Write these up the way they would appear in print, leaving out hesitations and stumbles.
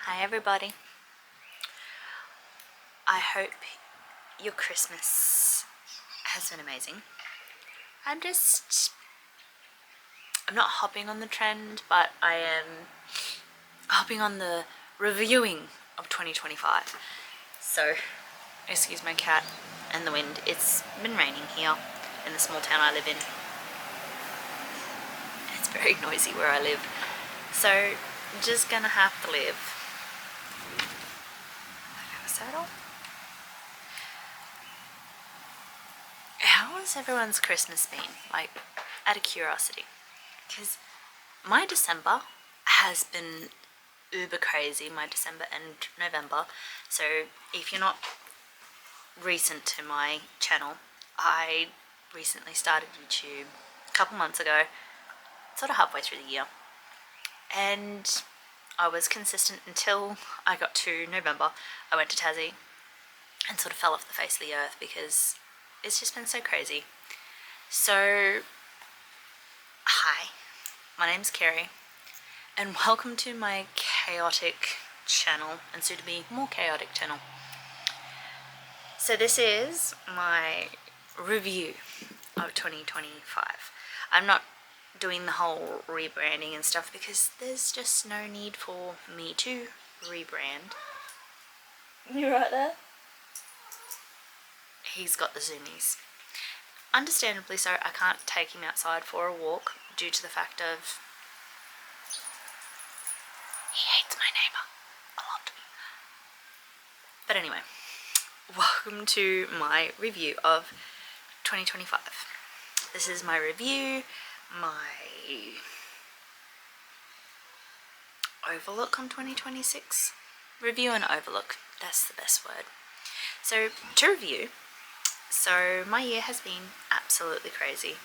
Hi everybody. I hope your Christmas has been amazing. I'm not hopping on the trend, but I am hopping on the reviewing of 2025. So, excuse my cat and the wind. It's been raining here in the small town I live in. It's very noisy where I live. So, I'm just gonna have to live. I have a saddle. How has everyone's Christmas been? Like, out of curiosity. Because my December has been uber crazy, my December and November. So if you're not recent to my channel, I recently started YouTube a couple months ago, sort of halfway through the year. And I was consistent until I got to November. I went to Tassie and sort of fell off the face of the earth because it's just been so crazy. So, hi, my name's Kerry, and welcome to my chaotic channel, and soon to be more chaotic channel. So this is my review of 2025. I'm not doing the whole rebranding and stuff because there's just no need for me to rebrand. You right there? He's got the zoomies. Understandably so, I can't take him outside for a walk due to the fact of he hates my neighbour a lot. But anyway, welcome to my review of 2025. This is my review, my overlook on 2026. Review and overlook, that's the best word. So, to review, my year has been absolutely crazy.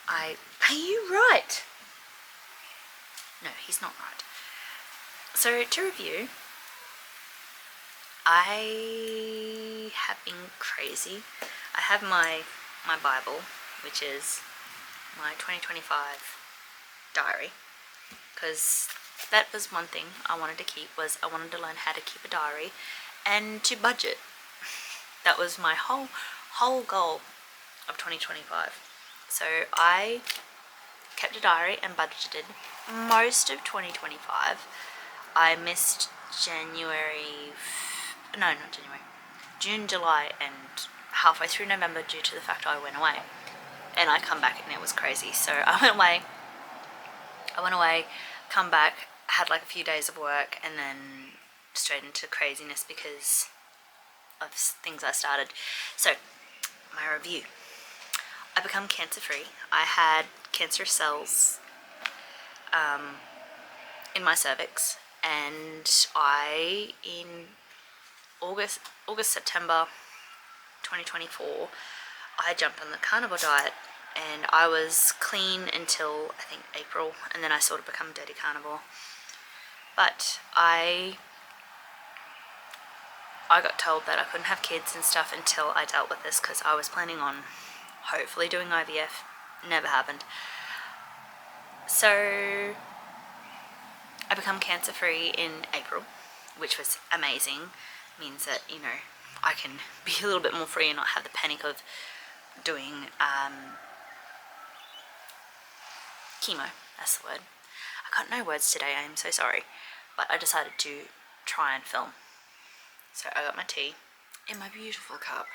Are you right? No, he's not right. So, to review, I have been crazy. I have my Bible, which is my 2025 diary, because that was one thing I wanted to keep, was I wanted to learn how to keep a diary and to budget. That was my whole goal of 2025. So I kept a diary and budgeted most of 2025. I missed June, July, and halfway through November due to the fact I went away. And I come back and it was crazy. So I went away, come back, had like a few days of work, and then straight into craziness because of things I started. So, my review. I become cancer free. I had cancerous cells in my cervix, and in August, September 2024, I jumped on the carnivore diet, and I was clean until I think April, and then I sort of become dirty carnivore. But I got told that I couldn't have kids and stuff until I dealt with this, because I was planning on hopefully doing IVF. Never happened. So I become cancer free in April, which was amazing. Means that, I can be a little bit more free and not have the panic of doing chemo. That's the word. I got no words today, I am so sorry. But I decided to try and film. So I got my tea in my beautiful cup,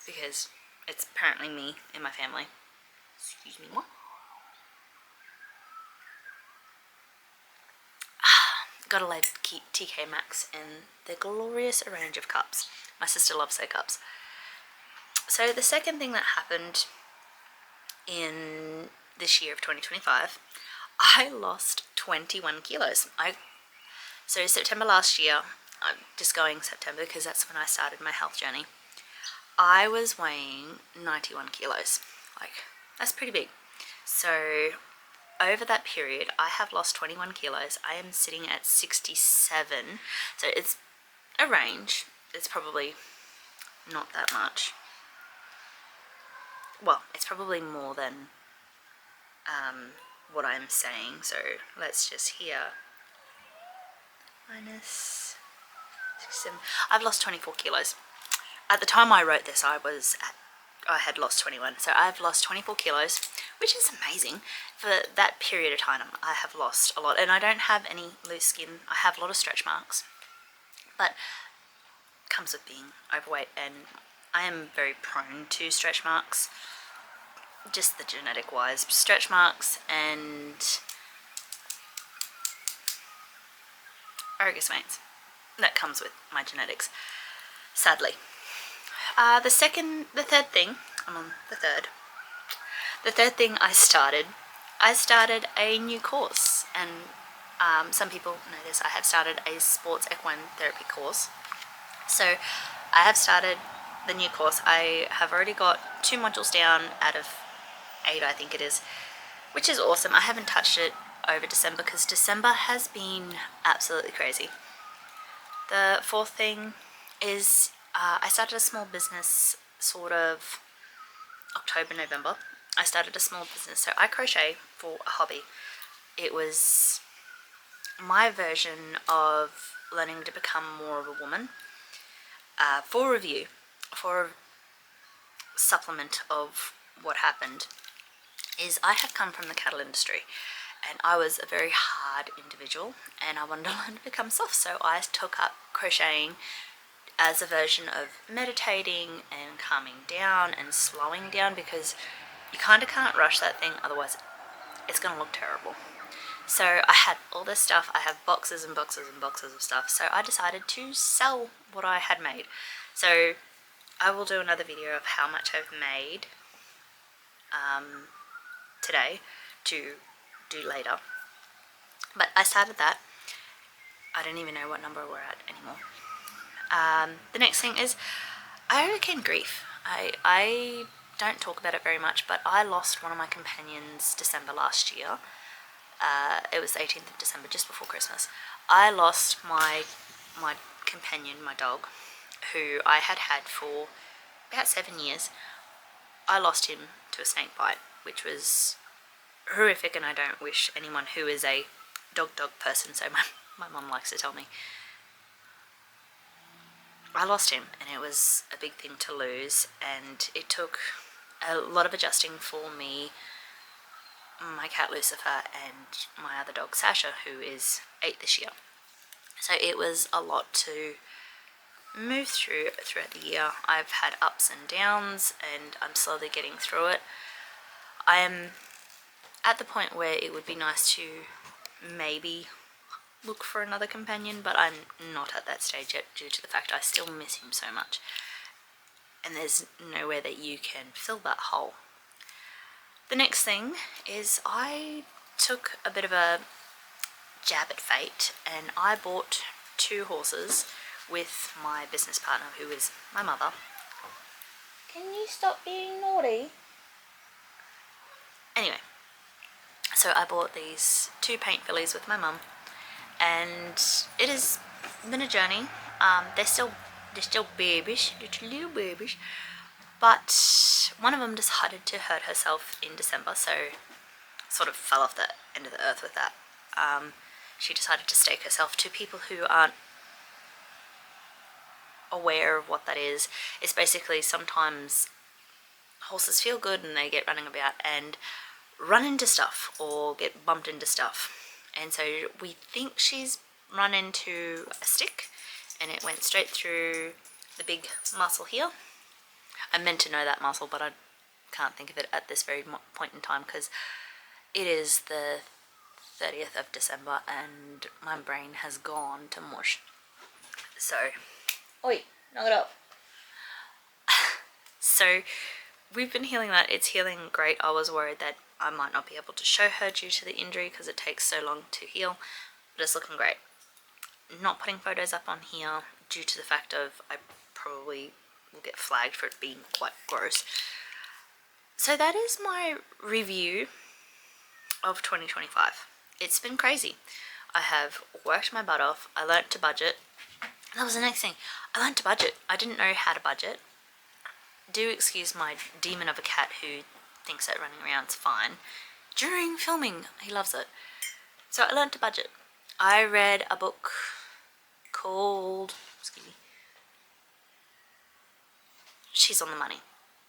because it's apparently me in my family. Excuse me, what? Gotta love TK Maxx and their glorious range of cups. My sister loves their cups. So the second thing that happened in this year of 2025, I lost 21 kilos. So September last year, I'm just going September because that's when I started my health journey, I was weighing 91 kilos. Like, that's pretty big. So over that period, I have lost 21 kilos. I am sitting at 67. So it's a range. It's probably not that much. Well, it's probably more than what I'm saying. So let's just hear minus 67. I've lost 24 kilos. At the time I wrote this, I had lost 21. So I've lost 24 kilos, which is amazing. For that period of time, I have lost a lot. And I don't have any loose skin. I have a lot of stretch marks. But it comes with being overweight, and I am very prone to stretch marks. Just the genetic wise. Stretch marks and varicose veins. That comes with my genetics, sadly. The third thing, I'm on the third. The third thing I started a new course, and some people know this. I have started a sports equine therapy course. So I have started the new course. I have already got 2 modules down out of 8, I think it is, which is awesome. I haven't touched it over December because December has been absolutely crazy. The fourth thing is I started a small business sort of October, November. I started a small business. So I crochet for a hobby. It was my version of learning to become more of a woman. For review, for a supplement of what happened, is I have come from the cattle industry, and I was a very hard individual, and I wanted to learn to become soft. So I took up crocheting as a version of meditating and calming down and slowing down, because you kind of can't rush that thing, otherwise it's going to look terrible. So I had all this stuff. I have boxes and boxes and boxes of stuff. So I decided to sell what I had made. So I will do another video of how much I've made today to do later. But I started that. I don't even know what number we're at anymore. The next thing is I overcame grief. I don't talk about it very much, but I lost one of my companions December last year. It was the 18th of December, just before Christmas. I lost my companion, my dog, who I had for about 7 years. I lost him to a snake bite, which was horrific, and I don't wish anyone who is a dog person, so my mum likes to tell me. I lost him, and it was a big thing to lose, and it took a lot of adjusting for me, my cat Lucifer, and my other dog Sasha, who is 8 this year. So it was a lot to move throughout the year. I've had ups and downs, and I'm slowly getting through it. I am at the point where it would be nice to maybe look for another companion, but I'm not at that stage yet due to the fact I still miss him so much, and there's nowhere that you can fill that hole. The next thing is I took a bit of a jab at fate, and I bought 2 horses with my business partner, who is my mother. Can you stop being naughty? Anyway, so I bought these 2 paint fillies with my mum, and it has been a journey. They're still babies, little babies, but one of them decided to hurt herself in December, so sort of fell off the end of the earth with that. She decided to stake herself. To people who aren't aware of what that is, it's basically sometimes horses feel good and they get running about and run into stuff or get bumped into stuff. And so we think she's run into a stick and it went straight through the big muscle here. I meant to know that muscle, but I can't think of it at this very point in time because it is the 30th of December and my brain has gone to mush. So, oi, knock it up. So we've been healing that. It's healing great. I was worried that I might not be able to show her due to the injury because it takes so long to heal, but it's looking great. Not putting photos up on here due to the fact of I probably will get flagged for it being quite gross. So that is my review of 2025. It's been crazy. I have worked my butt off. I learnt to budget. That was the next thing. I learnt to budget. I didn't know how to budget. Do excuse my demon of a cat who thinks that running around's fine. During filming, he loves it. So I learnt to budget. I read a book called, excuse me, She's on the Money.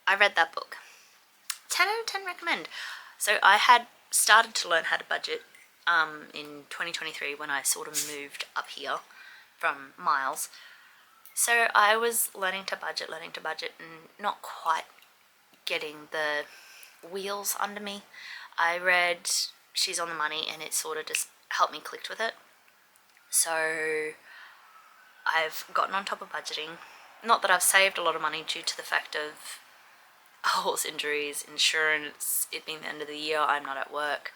I read that book. 10 out of 10 recommend. So I had started to learn how to budget in 2023 when I sort of moved up here from Miles. So I was learning to budget and not quite getting the wheels under me. I read She's on the Money and it sort of just helped me click with it. So I've gotten on top of budgeting. Not that I've saved a lot of money due to the fact of horse injuries, insurance, it being the end of the year, I'm not at work.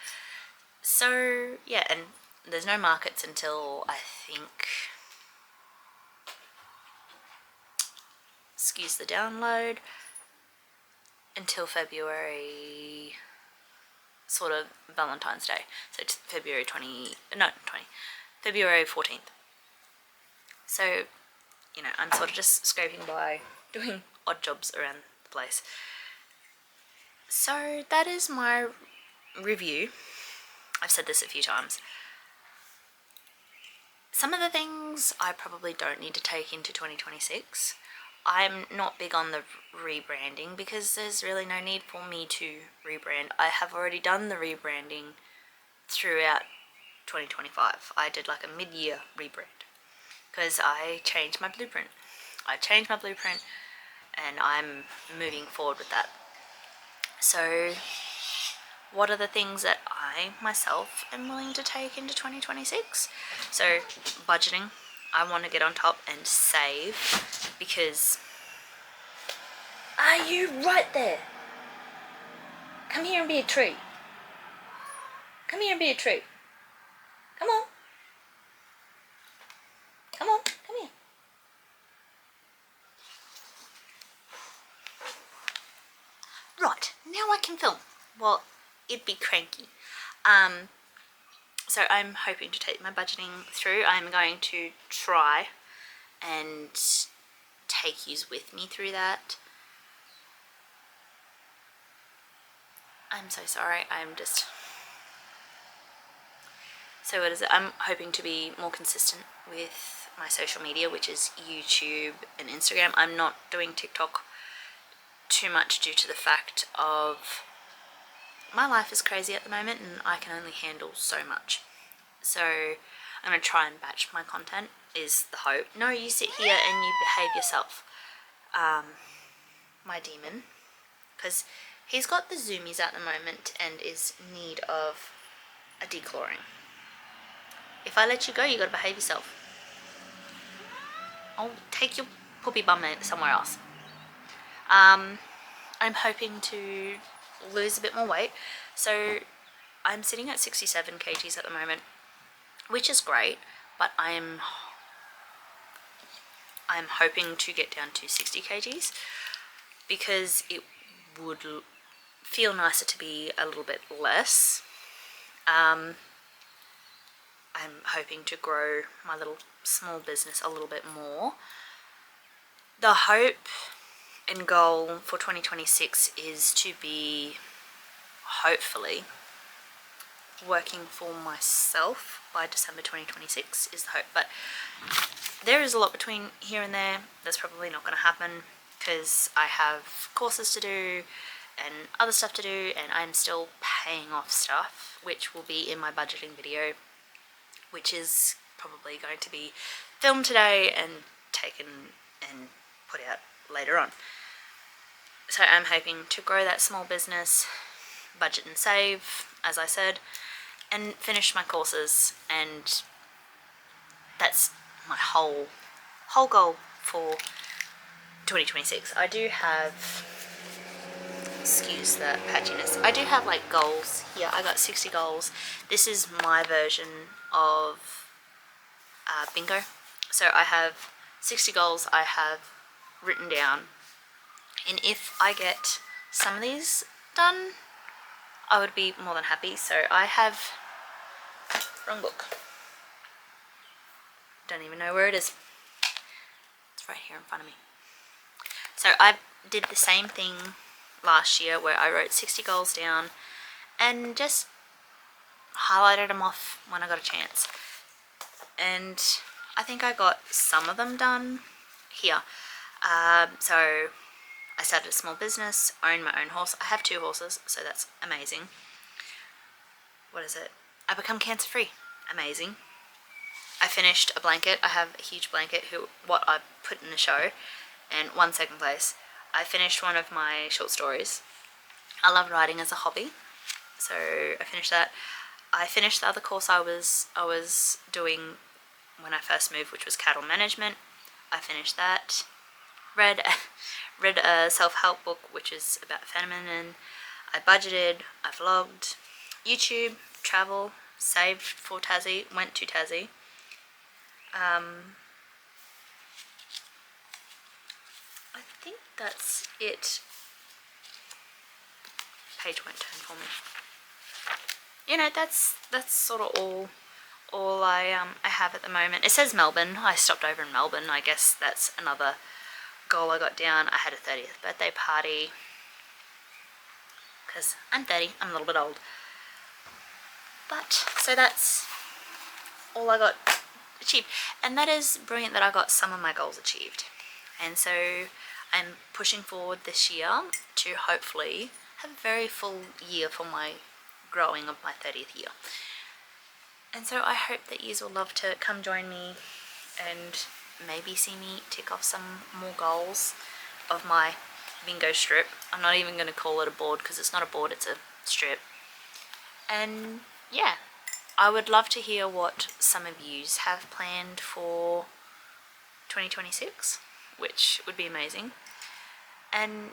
So yeah, and there's no markets until I think, excuse the download, until February, sort of Valentine's Day. So it's February 14th. So, you know, I'm sort of just scraping by, doing odd jobs around the place. So that is my review. I've said this a few times. Some of the things I probably don't need to take into 2026. I'm not big on the rebranding because there's really no need for me to rebrand. I have already done the rebranding throughout 2025. I did like a mid-year rebrand because I changed my blueprint. And I'm moving forward with that. So what are the things that I myself am willing to take into 2026? So budgeting, I want to get on top and save, because are you right there? Come here and be a tree. Come here and be a tree. Come on. Come on, come here. Right, now I can film. Well, it'd be cranky. So I'm hoping to take my budgeting through. I'm going to try and take yous with me through that. I'm so sorry, so what is it? I'm hoping to be more consistent with my social media, which is YouTube and Instagram. I'm not doing TikTok too much due to the fact of my life is crazy at the moment and I can only handle so much. So I'm going to try and batch my content is the hope. No, you sit here and you behave yourself. My demon, because he's got the zoomies at the moment and is in need of a declawing. If I let you go, you gotta behave yourself. I'll take your puppy bum somewhere else. I'm hoping to lose a bit more weight. So I'm sitting at 67 kgs at the moment, which is great, but I'm hoping to get down to 60 kgs because it would feel nicer to be a little bit less. I'm hoping to grow my little small business a little bit more. The hope and goal for 2026 is to be, hopefully, working for myself by December 2026 is the hope. But there is a lot between here and there. That's probably not going to happen because I have courses to do and other stuff to do, and I'm still paying off stuff, which will be in my budgeting video, which is probably going to be filmed today and taken and put out later on. So I'm hoping to grow that small business, budget and save, as I said, and finish my courses, and that's my whole goal for 2026. I do have, excuse the patchiness, I do have like goals here. I got 60 goals. This is my version of bingo. So I have 60 goals I have written down, and if I get some of these done, I would be more than happy. So I have, wrong book, don't even know where it is. It's right here in front of me. So I did the same thing last year where I wrote 60 goals down and just highlighted them off when I got a chance. And I think I got some of them done here. So I started a small business, own my own horse. I have 2 horses, so that's amazing. What is it? I become cancer free. Amazing. I finished a blanket. I have a huge blanket what I put in the show, and 1 second place. I finished one of my short stories. I love writing as a hobby, so I finished that. I finished the other course I was doing when I first moved, which was cattle management. I finished that. Read a self-help book which is about feminine. I budgeted. I vlogged. YouTube, travel, saved for Tassie, went to Tassie. I think that's it. Page won't turn for me. You know, that's sort of all I have at the moment. It says Melbourne. I stopped over in Melbourne. I guess that's another goal I got down. I had a 30th birthday party because I'm 30. I'm a little bit old. But so that's all I got achieved, and that is brilliant that I got some of my goals achieved. And so I'm pushing forward this year to hopefully have a very full year for my growing of my 30th year. And so I hope that you will love to come join me and maybe see me tick off some more goals of my bingo strip. I'm not even going to call it a board because it's not a board, it's a strip. And yeah, I would love to hear what some of yous have planned for 2026, which would be amazing. And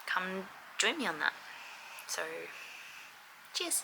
come join me on that. So, cheers.